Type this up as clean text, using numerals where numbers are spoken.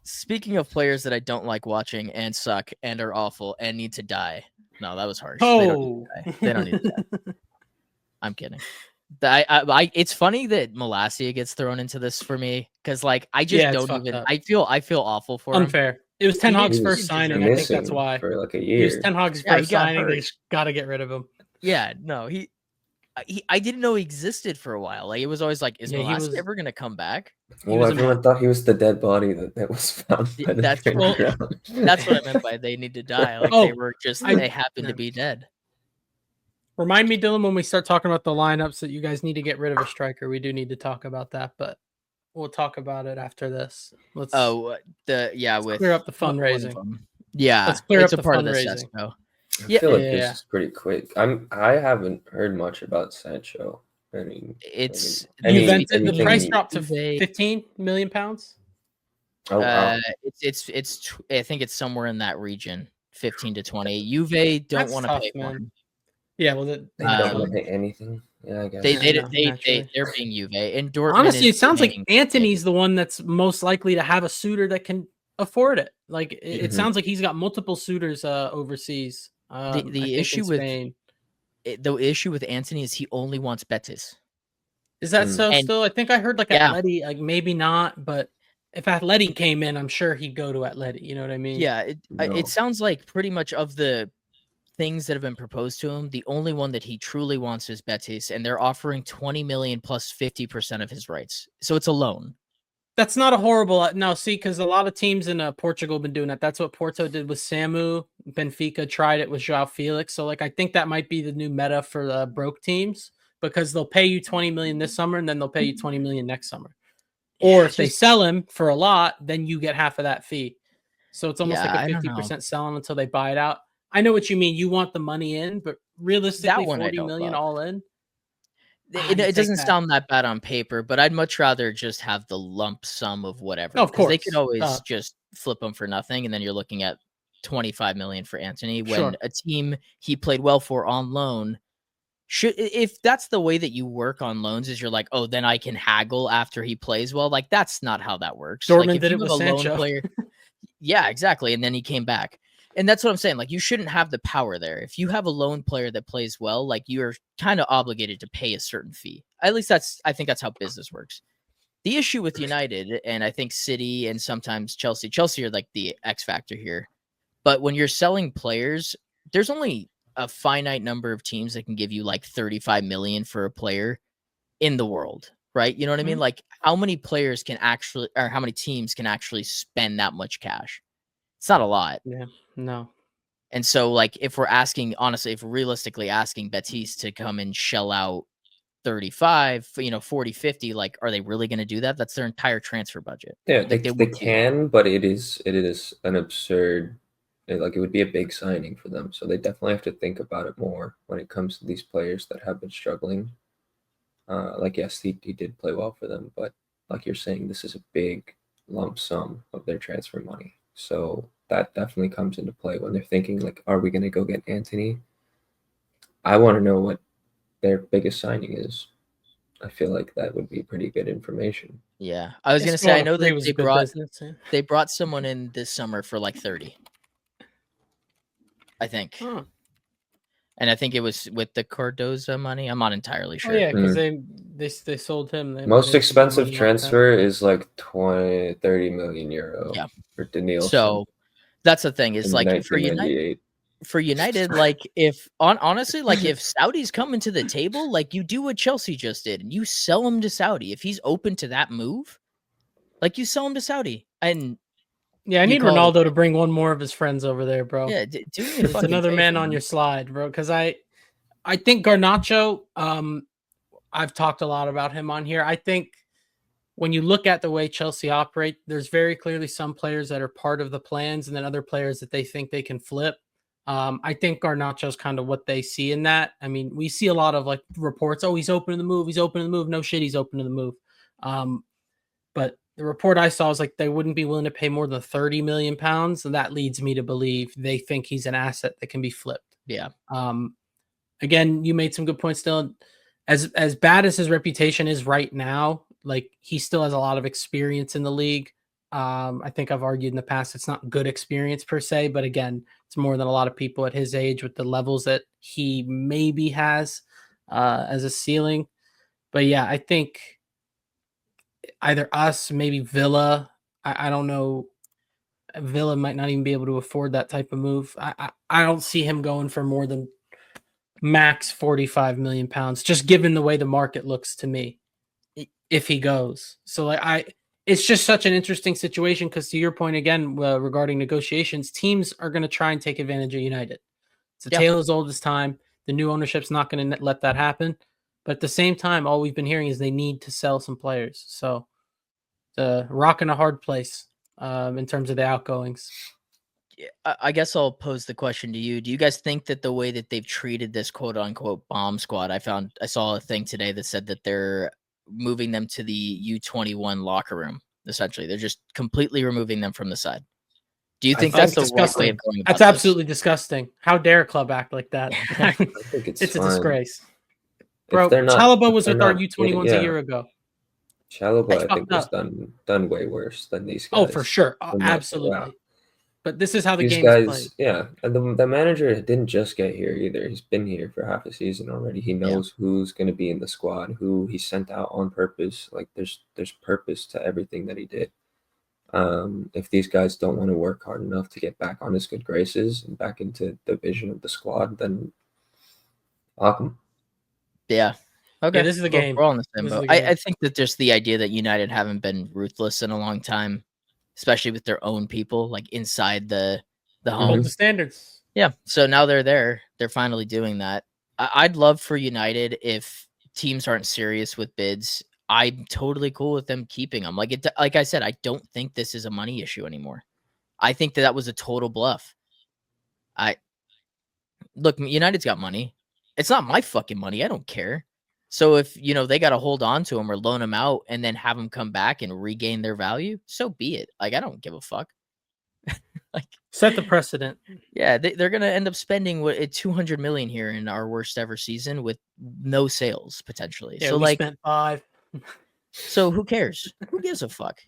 Speaking of players that I don't like watching and suck and are awful and need to die. No, that was harsh. Oh, They don't need to die. I'm kidding. It's funny that Malacia gets thrown into this for me because, like, I just don't even. Up. I feel awful for him. Unfair. It was Ten Hag's first signing. I think that's why. For like a year. He was Ten Hag's first signing. They just got to get rid of him. Yeah, no, I didn't know he existed for a while. Like, it was always like, is Malacia ever going to come back? Well, everyone thought he was the dead body that was found. That's what I meant by they need to die. Like, they were just, they happened to be dead. Remind me, Dylan, when we start talking about the lineups that you guys need to get rid of a striker. We do need to talk about that, but we'll talk about it after this. Let's clear up the fundraising. Yeah, let's clear up the part fundraising. Of I feel like this is pretty quick. I haven't heard much about Sancho. I mean, the price dropped to £15 million. Oh, wow. It's I think it's somewhere in that region, 15 to 20. Juve don't want to pay more. Yeah, well, they don't want to pay anything. Yeah, I guess they're being Juve. And Dortmund. Honestly, it sounds like Antony's the one that's most likely to have a suitor that can afford it. Like it sounds like he's got multiple suitors overseas. The issue with Antony is he only wants Betis. Is that so? Still, I think I heard Atleti, like maybe not, but if Atleti came in, I'm sure he'd go to Atleti. You know what I mean? Yeah, it sounds like pretty much of the things that have been proposed to him, the only one that he truly wants is Betis, and they're offering 20 million plus 50% of his rights. So it's a loan. That's not a horrible because a lot of teams in Portugal have been doing that. That's what Porto did with Samu. Benfica tried it with João Felix. So I think that might be the new meta for the broke teams, because they'll pay you 20 million this summer and then they'll pay you 20 million next summer. Or if they sell him for a lot, then you get half of that fee. So it's almost like a 50% selling until they buy it out. I know what you mean. You want the money in, but realistically, 40 million all in. It doesn't sound that bad on paper, but I'd much rather just have the lump sum of whatever. Of course, they could always just flip them for nothing, and then you're looking at 25 million for Antony when a team he played well for on loan. If that's the way that you work on loans, is you're like, oh, then I can haggle after he plays well. Like, that's not how that works. Dortmund did it with Sancho. Player, yeah, exactly. And then he came back. And that's what I'm saying. Like, you shouldn't have the power there. If you have a lone player that plays well, like, you're kind of obligated to pay a certain fee. At least I think that's how business works. The issue with United, and I think City and sometimes Chelsea are like the X factor here. But when you're selling players, there's only a finite number of teams that can give you like 35 million for a player in the world, right? You know what I mean? Like, how many players can actually, or how many teams can actually spend that much cash? It's not a lot. Yeah, no. And so, like, if we're realistically asking Betis to come and shell out 35, 40, 50, like, are they really going to do that? That's their entire transfer budget. Yeah, they can, but it is an absurd, like, it would be a big signing for them. So they definitely have to think about it more when it comes to these players that have been struggling. Yes, he did play well for them, but like you're saying, this is a big lump sum of their transfer money. So that definitely comes into play when they're thinking, like, are we going to go get Antony? I want to know what their biggest signing is. I feel like that would be pretty good information. Yeah. I was going to say, I know that they brought someone in this summer for like 30. I think. Huh. And I think it was with the Cardoza money. I'm not entirely sure. Oh, yeah, because they sold him. Most expensive transfer is like 30 million euro for Daniil. So that's the thing, is like for United, like, honestly, like, if Saudi's coming to the table, like, you do what Chelsea just did and you sell him to Saudi. If he's open to that move, like, you sell him to Saudi. And yeah, I need Ronaldo to bring one more of his friends over there, bro. Yeah, it's another man on your slide, bro. Because I think Garnacho, I've talked a lot about him on here. I think when you look at the way Chelsea operate, there's very clearly some players that are part of the plans and then other players that they think they can flip. I think Garnacho's kind of what they see in that. I mean, we see a lot of like reports, oh, he's open to the move. He's open to the move. No shit, he's open to the move. But the report I saw was like they wouldn't be willing to pay more than 30 million pounds. And that leads me to believe they think he's an asset that can be flipped. Yeah. Again, you made some good points, Dylan. As bad as his reputation is right now, like, he still has a lot of experience in the league. I think I've argued in the past it's not good experience per se, but again, it's more than a lot of people at his age with the levels that he maybe has as a ceiling. But yeah, I think either us, maybe Villa. I don't know. Villa might not even be able to afford that type of move. I don't see him going for more than max 45 million pounds, just given the way the market looks to me, if he goes. So like it's just such an interesting situation because to your point again regarding negotiations, teams are going to try and take advantage of United. It's a tale as old as time. The new ownership's not going to let that happen. But at the same time, all we've been hearing is they need to sell some players. So the rock in a hard place in terms of the outgoings. I guess I'll pose the question to you. Do you guys think that the way that they've treated this quote unquote bomb squad, I saw a thing today that said that they're moving them to the U21 locker room. Essentially, they're just completely removing them from the side. Do you think that's the right way of going about That's absolutely disgusting. How dare a club act like that? I think it's a disgrace. Bro, Chalobah was with our U21s a year ago. Chalobah, I think, was done way worse than these guys. Oh, for sure. Absolutely. But this is how the game is played. Yeah. And the manager didn't just get here either. He's been here for half a season already. He knows who's going to be in the squad, who he sent out on purpose. Like there's purpose to everything that he did. If these guys don't want to work hard enough to get back on his good graces and back into the vision of the squad, then welcome. Yeah. Okay. Yeah, this is the game. We're all in the same boat. I think that just the idea that United haven't been ruthless in a long time, especially with their own people, like inside the home. The standards. Yeah. So now they're there. They're finally doing that. I'd love for United if teams aren't serious with bids. I'm totally cool with them keeping them. Like I said, I don't think this is a money issue anymore. I think that was a total bluff. Look, United's got money. It's not my fucking money. I don't care. So if, they got to hold on to them or loan them out and then have them come back and regain their value, so be it. Like, I don't give a fuck. Like, set the precedent. Yeah, they're going to end up spending 200 million here in our worst ever season with no sales potentially. Yeah, so we spent 5. So who cares? Who gives a fuck?